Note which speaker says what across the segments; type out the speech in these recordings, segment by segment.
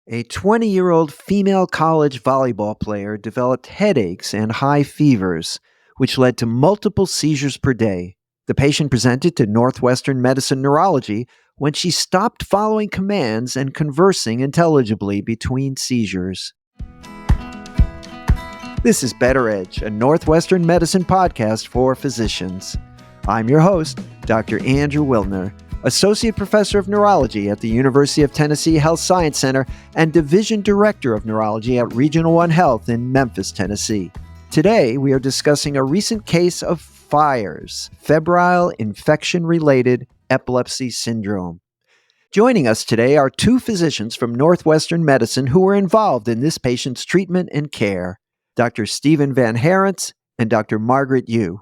Speaker 1: A 20-year-old female college volleyball player developed headaches and high fevers, which led to multiple seizures per day. The patient presented to Northwestern Medicine Neurology when she stopped following commands and conversing intelligibly between seizures. This is Better Edge, a Northwestern Medicine podcast for physicians. I'm your host, Dr. Andrew Wilner, Associate Professor of Neurology at the University of Tennessee Health Science Center and Division Director of Neurology at Regional One Health in Memphis, Tennessee. Today, we are discussing a recent case of FIRES, febrile infection-related epilepsy syndrome. Joining us today are two physicians from Northwestern Medicine who were involved in this patient's treatment and care, Dr. Stephen VanHaerents and Dr. Margaret Yu.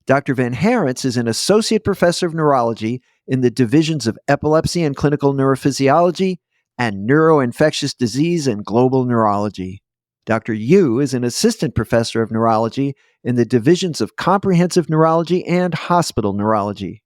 Speaker 1: Dr. VanHaerents is an Associate Professor of Neurology in the divisions of Epilepsy and Clinical Neurophysiology and Neuroinfectious Disease and Global Neurology. Dr. Yu is an Assistant Professor of Neurology in the divisions of Comprehensive Neurology and Hospital Neurology.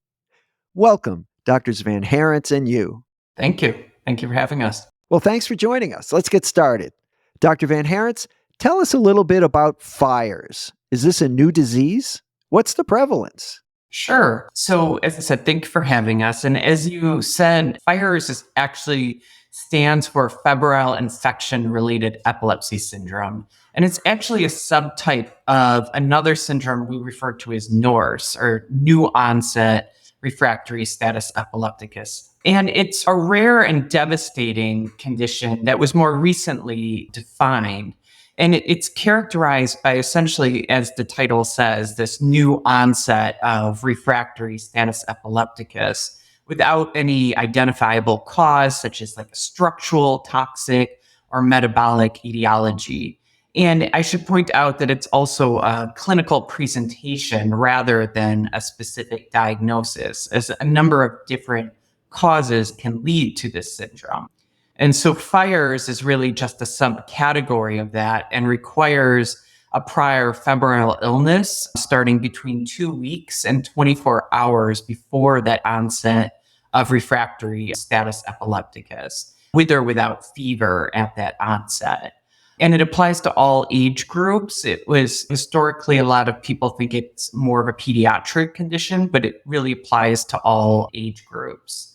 Speaker 1: Welcome, Drs. VanHaerents and Yu.
Speaker 2: Thank you. Thank you for having us.
Speaker 1: Well, thanks for joining us. Let's get started. Dr. VanHaerents, tell us a little bit about FIRES. Is this a new disease? What's the prevalence?
Speaker 2: Sure. So as I said, thank you for having us. And as you said, FIRES actually stands for febrile infection-related epilepsy syndrome. And it's actually a subtype of another syndrome we refer to as NORS, or new onset refractory status epilepticus. And it's a rare and devastating condition that was more recently defined. And it's characterized by essentially, as the title says, this new onset of refractory status epilepticus without any identifiable cause, such as like a structural, toxic, or metabolic etiology. And I should point out that it's also a clinical presentation rather than a specific diagnosis, as a number of different causes can lead to this syndrome. And so FIRES is really just a subcategory of that and requires a prior febrile illness starting between 2 weeks and 24 hours before that onset of refractory status epilepticus, with or without fever at that onset. And it applies to all age groups. It was historically, a lot of people think it's more of a pediatric condition, but it really applies to all age groups.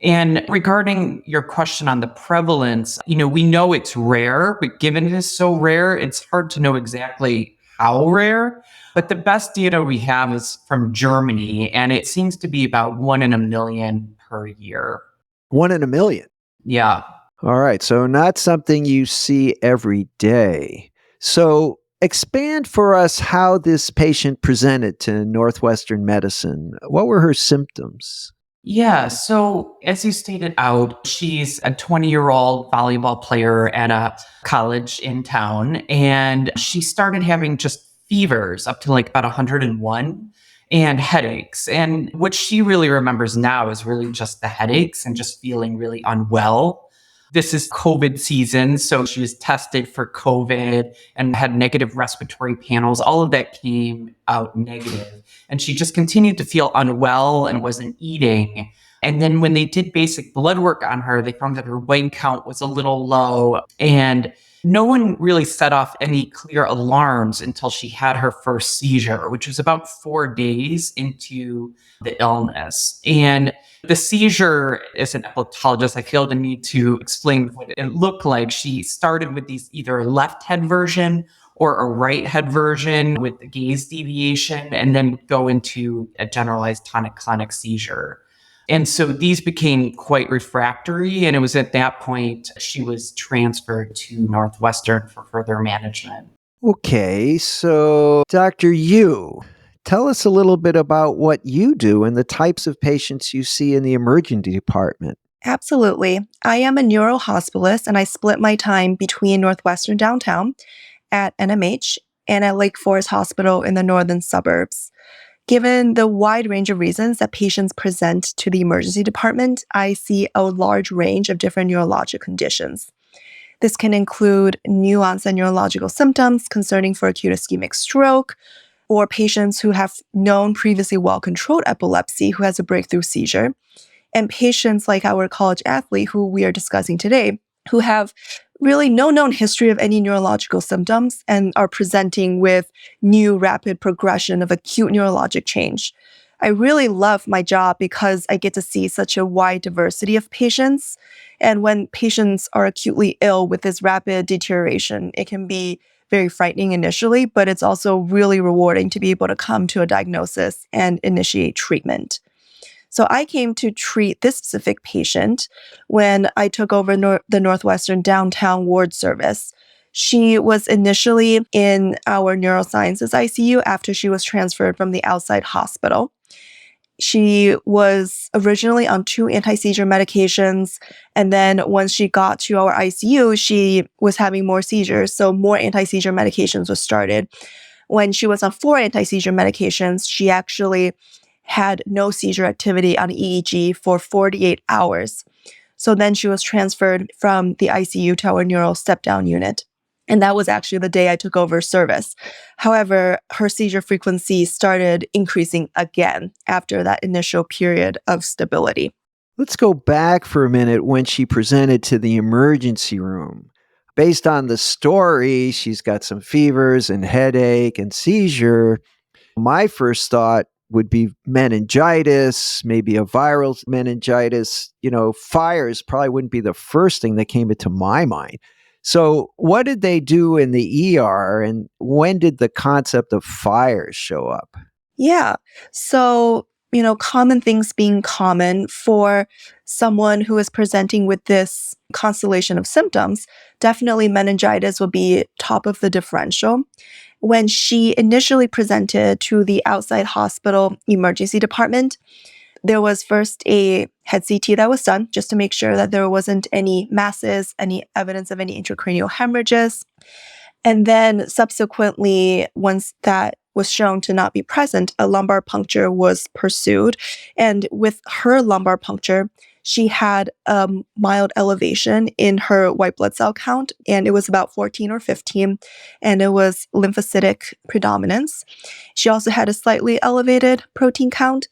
Speaker 2: And regarding your question on the prevalence, we know it's rare, but given it is so rare, it's hard to know exactly how rare. But the best data we have is from Germany, and it seems to be about 1 in a million per year.
Speaker 1: 1 in a million?
Speaker 2: Yeah.
Speaker 1: All right, so not something you see every day. So expand for us how this patient presented to Northwestern Medicine. What were her symptoms?
Speaker 2: Yeah, so as you stated out, she's a 20-year-old volleyball player at a college in town, and she started having just fevers up to like about 101 and headaches. And what she really remembers now is really just the headaches and just feeling really unwell. This is COVID season, so she was tested for COVID and had negative respiratory panels. All of that came out negative. And she just continued to feel unwell and wasn't eating. And then when they did basic blood work on her, they found that her white count was a little low. And no one really set off any clear alarms until she had her first seizure, which was about 4 days into the illness. And the seizure, as an epileptologist, I feel the need to explain what it looked like. She started with these either left head version or a right head version with the gaze deviation, and then go into a generalized tonic-clonic seizure. And so these became quite refractory, and it was at that point she was transferred to Northwestern for further management.
Speaker 1: Okay, so Dr. Yu, tell us a little bit about what you do and the types of patients you see in the emergency department.
Speaker 3: Absolutely. I am a neurohospitalist, and I split my time between Northwestern downtown at NMH and at Lake Forest Hospital in the northern suburbs. Given the wide range of reasons that patients present to the emergency department, I see a large range of different neurologic conditions. This can include new onset neurological symptoms concerning for acute ischemic stroke, or patients who have known previously well-controlled epilepsy who has a breakthrough seizure, and patients like our college athlete who we are discussing today who have really no known history of any neurological symptoms and are presenting with new rapid progression of acute neurologic change. I really love my job because I get to see such a wide diversity of patients. And when patients are acutely ill with this rapid deterioration, it can be very frightening initially, but it's also really rewarding to be able to come to a diagnosis and initiate treatment. So I came to treat this specific patient when I took over the Northwestern downtown ward service. She was initially in our neurosciences ICU after she was transferred from the outside hospital. She was originally on 2 anti-seizure medications, and then once she got to our ICU, she was having more seizures, so more anti-seizure medications were started. When she was on 4 anti-seizure medications, she actually had no seizure activity on EEG for 48 hours. So then she was transferred from the ICU to our neuro step-down unit. And that was actually the day I took over service. However, her seizure frequency started increasing again after that initial period of stability.
Speaker 1: Let's go back for a minute when she presented to the emergency room. Based on the story, she's got some fevers and headache and seizure. My first thought would be meningitis, maybe a viral meningitis. Fires probably wouldn't be the first thing that came into my mind. So what did they do in the ER, and when did the concept of fires show up?
Speaker 3: Yeah. So, common things being common for someone who is presenting with this constellation of symptoms, definitely meningitis will be top of the differential. When she initially presented to the outside hospital emergency department, there was first a head CT that was done just to make sure that there wasn't any masses, any evidence of any intracranial hemorrhages. And then subsequently, once that was shown to not be present, a lumbar puncture was pursued. And with her lumbar puncture, she had a mild elevation in her white blood cell count, and it was about 14 or 15, and it was lymphocytic predominance. She also had a slightly elevated protein count.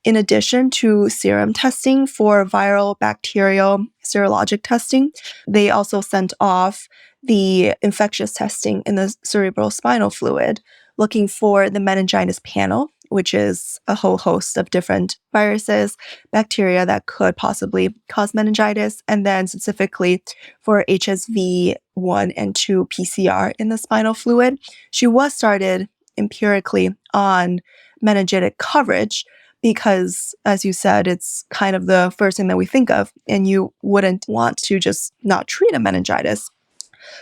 Speaker 3: In addition to serum testing for viral, bacterial, serologic testing, they also sent off the infectious testing in the cerebral spinal fluid, looking for the meningitis panel, which is a whole host of different viruses, bacteria that could possibly cause meningitis, and then specifically for HSV1 and 2 PCR in the spinal fluid. She was started empirically on meningitic coverage, because, as you said, it's kind of the first thing that we think of, and you wouldn't want to just not treat a meningitis.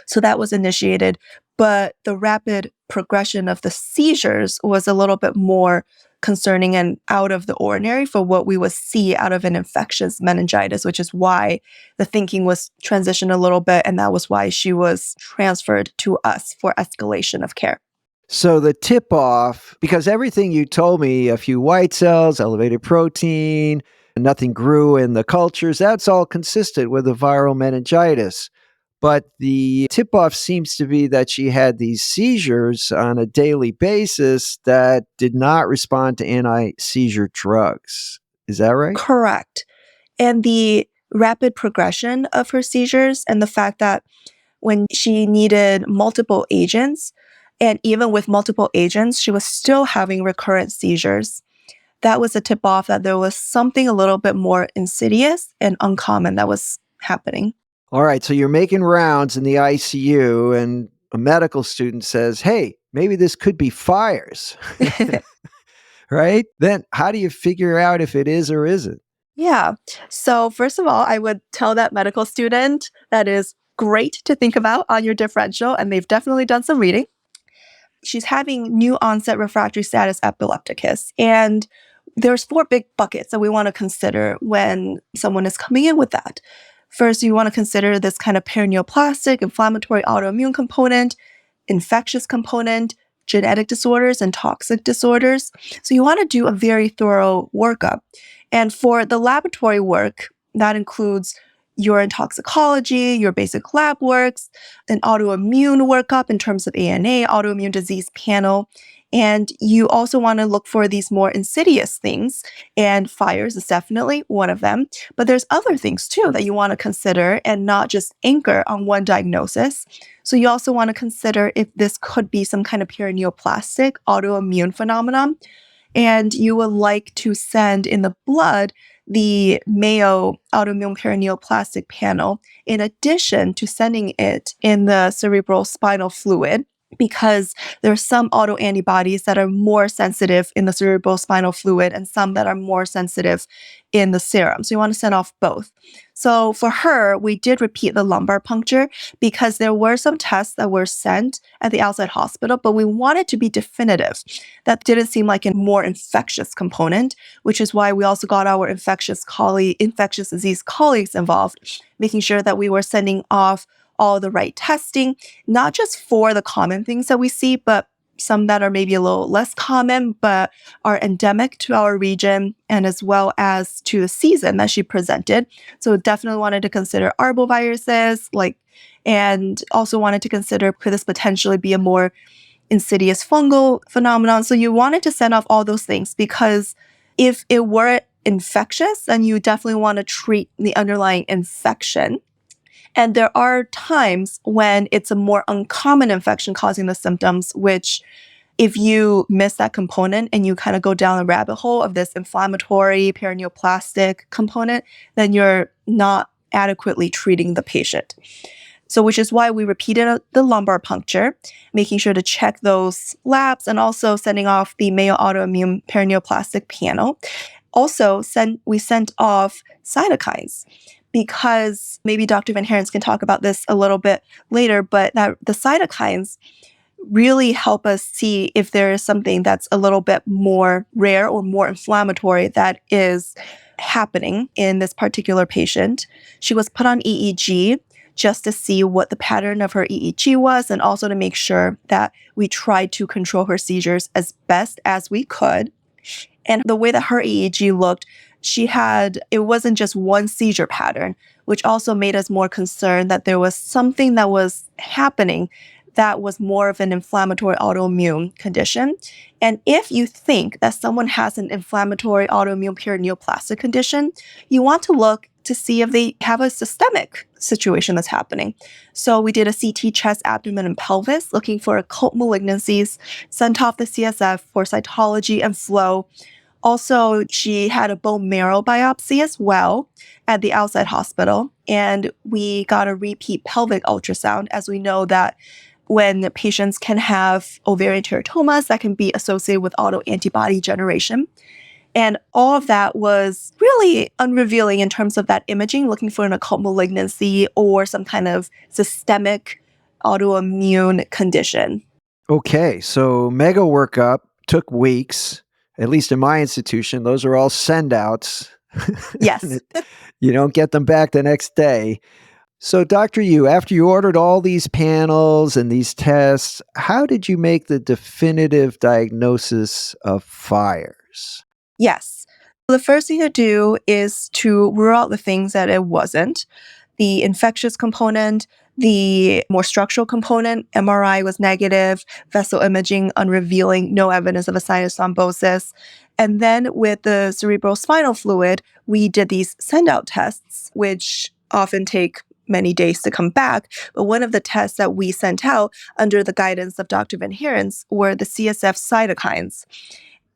Speaker 3: So that was initiated, but the rapid progression of the seizures was a little bit more concerning and out of the ordinary for what we would see out of an infectious meningitis, which is why the thinking was transitioned a little bit, and that was why she was transferred to us for escalation of care.
Speaker 1: So the tip-off, because everything you told me, a few white cells, elevated protein, nothing grew in the cultures, that's all consistent with a viral meningitis. But the tip-off seems to be that she had these seizures on a daily basis that did not respond to anti-seizure drugs. Is that right?
Speaker 3: Correct. And the rapid progression of her seizures and the fact that when she needed multiple agents, and even with multiple agents, she was still having recurrent seizures. That was a tip-off that there was something a little bit more insidious and uncommon that was happening.
Speaker 1: All right, so you're making rounds in the ICU, and a medical student says, hey, maybe this could be fires, right? Then how do you figure out if it is or isn't?
Speaker 3: Yeah. So first of all, I would tell that medical student that is great to think about on your differential, and they've definitely done some reading. She's having new onset refractory status epilepticus. And there's 4 big buckets that we want to consider when someone is coming in with that. First, you want to consider this kind of paraneoplastic, inflammatory autoimmune component, infectious component, genetic disorders, and toxic disorders. So you want to do a very thorough workup. And for the laboratory work, that includes urine toxicology, your basic lab works, an autoimmune workup in terms of ANA, autoimmune disease panel, And you also want to look for these more insidious things, and fires is definitely one of them. But there's other things too that you want to consider and not just anchor on one diagnosis. So you also want to consider if this could be some kind of perineoplastic autoimmune phenomenon. And you would like to send in the blood the Mayo autoimmune perineoplastic panel in addition to sending it in the cerebral spinal fluid, because there are some autoantibodies that are more sensitive in the cerebral spinal fluid and some that are more sensitive in the serum. So you want to send off both. So for her, we did repeat the lumbar puncture because there were some tests that were sent at the outside hospital, but we wanted to be definitive. That didn't seem like a more infectious component, which is why we also got our infectious disease colleagues involved, making sure that we were sending off all the right testing, not just for the common things that we see, but some that are maybe a little less common, but are endemic to our region and as well as to the season that she presented. So definitely wanted to consider arboviruses, and also wanted to consider, could this potentially be a more insidious fungal phenomenon? So you wanted to send off all those things because if it were infectious, then you definitely want to treat the underlying infection. And there are times when it's a more uncommon infection causing the symptoms, which if you miss that component and you kind of go down the rabbit hole of this inflammatory perineoplastic component, then you're not adequately treating the patient. So which is why we repeated the lumbar puncture, making sure to check those labs and also sending off the Mayo autoimmune perineoplastic panel. Also, we sent off cytokines, because maybe Dr. VanHaerents can talk about this a little bit later, but that the cytokines really help us see if there is something that's a little bit more rare or more inflammatory that is happening in this particular patient. She was put on EEG just to see what the pattern of her EEG was, and also to make sure that we tried to control her seizures as best as we could. And the way that her EEG looked, it wasn't just one seizure pattern, which also made us more concerned that there was something that was happening that was more of an inflammatory autoimmune condition. And if you think that someone has an inflammatory autoimmune perineoplastic condition, you want to look to see if they have a systemic situation that's happening. So we did a CT chest, abdomen, and pelvis looking for occult malignancies, sent off the CSF for cytology and flow. Also, she had a bone marrow biopsy as well at the outside hospital, and we got a repeat pelvic ultrasound, as we know that when patients can have ovarian teratomas, that can be associated with autoantibody generation. And all of that was really unrevealing in terms of that imaging, looking for an occult malignancy or some kind of systemic autoimmune condition.
Speaker 1: Okay, so mega workup took weeks. At least in my institution, those are all send-outs.
Speaker 3: Yes.
Speaker 1: You don't get them back the next day. So, Dr. Yu, after you ordered all these panels and these tests, how did you make the definitive diagnosis of fires?
Speaker 3: Yes. The first thing to do is to rule out the things that it wasn't. The infectious component, the more structural component, MRI was negative, vessel imaging unrevealing, no evidence of a sinus thrombosis. And then with the cerebral spinal fluid, we did these send-out tests, which often take many days to come back. But one of the tests that we sent out under the guidance of Dr. VanHaerents were the CSF cytokines,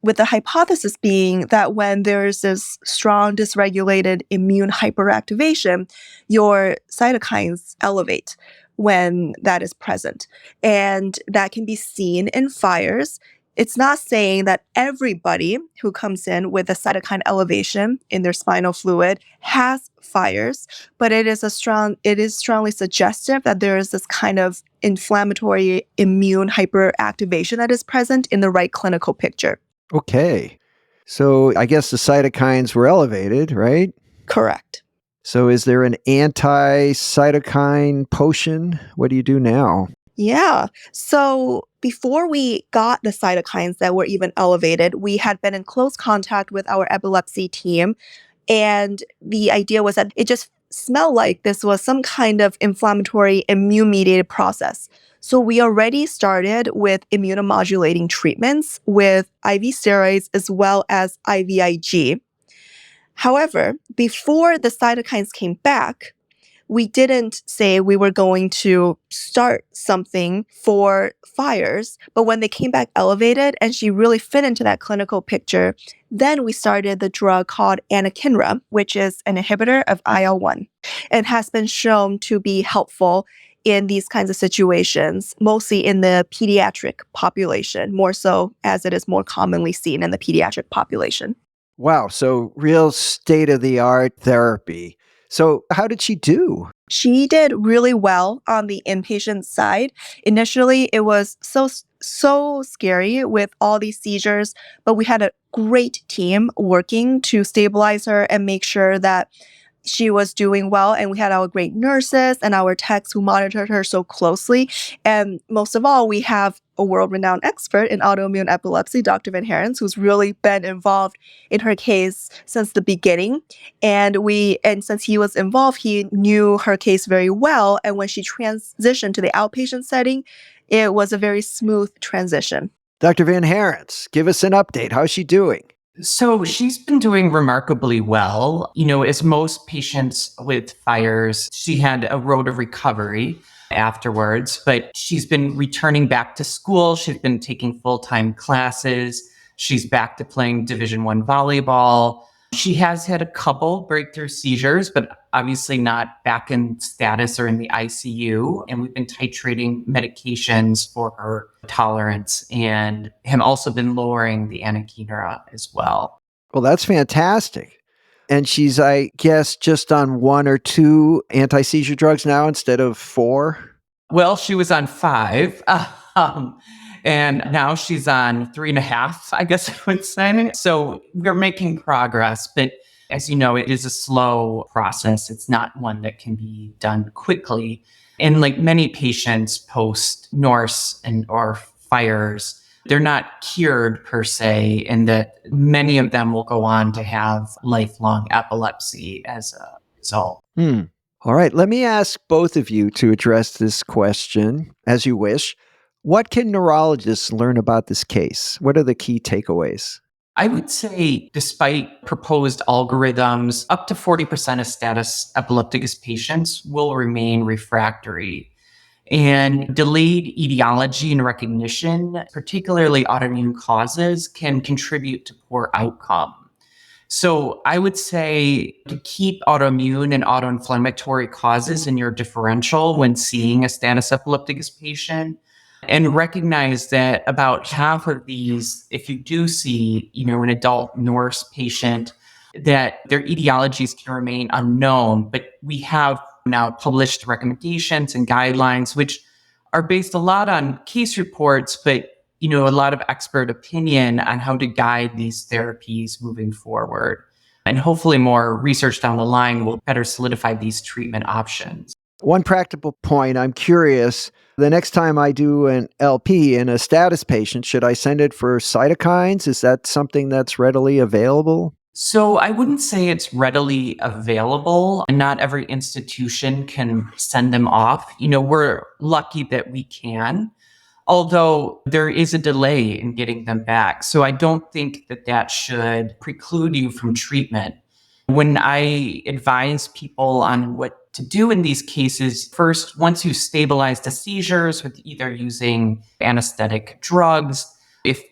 Speaker 3: with the hypothesis being that when there's this strong dysregulated immune hyperactivation, your cytokines elevate when that is present. And that can be seen in fires. It's not saying that everybody who comes in with a cytokine elevation in their spinal fluid has fires, but it is strongly suggestive that there is this kind of inflammatory immune hyperactivation that is present in the right clinical picture.
Speaker 1: Okay. So I guess the cytokines were elevated, right?
Speaker 3: Correct.
Speaker 1: So is there an anti-cytokine potion? What do you do now?
Speaker 3: Yeah. So before we got the cytokines that were even elevated, we had been in close contact with our epilepsy team. And the idea was that it just smelled like this was some kind of inflammatory immune-mediated process. So we already started with immunomodulating treatments with IV steroids as well as IVIG. However, before the cytokines came back, we didn't say we were going to start something for fires, but when they came back elevated and she really fit into that clinical picture, then we started the drug called anakinra, which is an inhibitor of IL-1. It has been shown to be helpful in these kinds of situations, mostly in the pediatric population, more so as it is more commonly seen in the pediatric population.
Speaker 1: Wow, so real state-of-the-art therapy. So how did she do?
Speaker 3: She did really well on the inpatient side. Initially, it was so scary with all these seizures, but we had a great team working to stabilize her and make sure that she was doing well, and we had our great nurses and our techs who monitored her so closely. And most of all, we have a world-renowned expert in autoimmune epilepsy, Dr. VanHaerents, who's really been involved in her case since the beginning. And since he was involved, he knew her case very well. And when she transitioned to the outpatient setting, it was a very smooth transition.
Speaker 1: Dr. VanHaerents, give us an update. How's she doing?
Speaker 2: So she's been doing remarkably well. As most patients with fires, she had a road of recovery afterwards, but she's been returning back to school. She's been taking full-time classes. She's back to playing Division I volleyball. She has had a couple breakthrough seizures, but obviously not back in status or in the ICU. And we've been titrating medications for her tolerance and have also been lowering the anakinra as well.
Speaker 1: Well, that's fantastic. And she's, I guess, just on 1 or 2 anti-seizure drugs now instead of 4?
Speaker 2: Well, she was on 5. And now she's on 3.5, I guess I would say. So we're making progress, but as you know, it is a slow process. It's not one that can be done quickly. And like many patients post NORS or fires, they're not cured per se, and that many of them will go on to have lifelong epilepsy as a result.
Speaker 1: All right, let me ask both of you to address this question as you wish. What can neurologists learn about this case? What are the key takeaways?
Speaker 2: I would say, despite proposed algorithms, up to 40% of status epilepticus patients will remain refractory. And delayed etiology and recognition, particularly autoimmune causes, can contribute to poor outcome. So I would say to keep autoimmune and autoinflammatory causes in your differential when seeing a status epilepticus patient, and recognize that about half of these, if you do see, an adult NORS patient, that their etiologies can remain unknown. But we have now published recommendations and guidelines, which are based a lot on case reports, but a lot of expert opinion on how to guide these therapies moving forward. And hopefully more research down the line will better solidify these treatment options.
Speaker 1: One practical point, I'm curious, the next time I do an LP in a status patient, should I send it for cytokines? Is that something that's readily available?
Speaker 2: So I wouldn't say it's readily available, and not every institution can send them off. We're lucky that we can, although there is a delay in getting them back. So I don't think that should preclude you from treatment. When I advise people on what to do in these cases, first, once you stabilize the seizures with either using anesthetic drugs,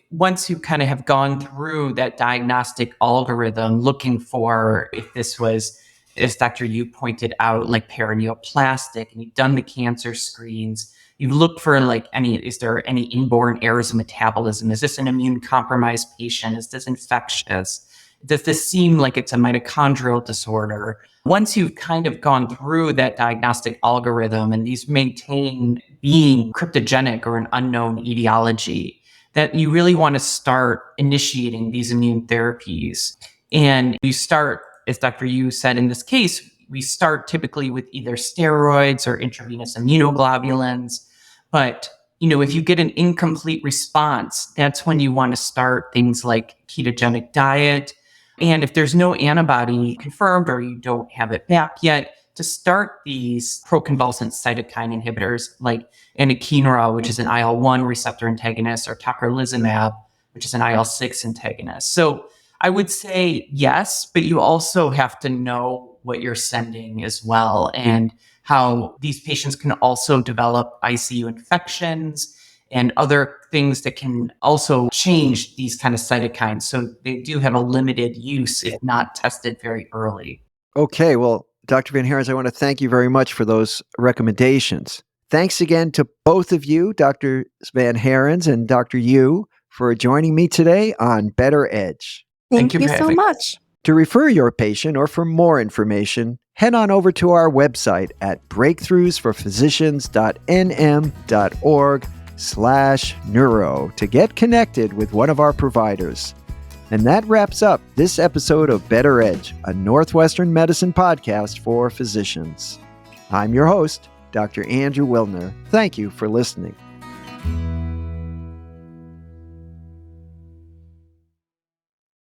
Speaker 2: once you kind of have gone through that diagnostic algorithm looking for if this was, as Dr. Yu pointed out, like paraneoplastic, and you've done the cancer screens, you've looked for is there any inborn errors of metabolism? Is this an immune compromised patient? Is this infectious? Does this seem like it's a mitochondrial disorder? Once you've kind of gone through that diagnostic algorithm and these maintain being cryptogenic or an unknown etiology, that you really want to start initiating these immune therapies. And you start, as Dr. Yu said in this case, we start typically with either steroids or intravenous immunoglobulins. But if you get an incomplete response, that's when you want to start things like ketogenic diet. And if there's no antibody confirmed or you don't have it back yet, to start these proconvulsant cytokine inhibitors like anakinra, which is an IL-1 receptor antagonist, or tocilizumab, which is an IL-6 antagonist. So I would say yes, but you also have to know what you're sending as well, and how these patients can also develop ICU infections and other things that can also change these kind of cytokines. So they do have a limited use if not tested very early.
Speaker 1: Okay, well, Dr. VanHaerents, I want to thank you very much for those recommendations. Thanks again to both of you, Dr. VanHaerents and Dr. Yu, for joining me today on Better Edge.
Speaker 3: Thank
Speaker 2: you
Speaker 3: you
Speaker 2: for
Speaker 3: so
Speaker 2: having
Speaker 3: much.
Speaker 1: To refer your patient or for more information, head on over to our website at breakthroughsforphysicians.nm.org/neuro to get connected with one of our providers. And that wraps up this episode of Better Edge, a Northwestern medicine podcast for physicians. I'm your host, Dr. Andrew Wilner. Thank you for listening.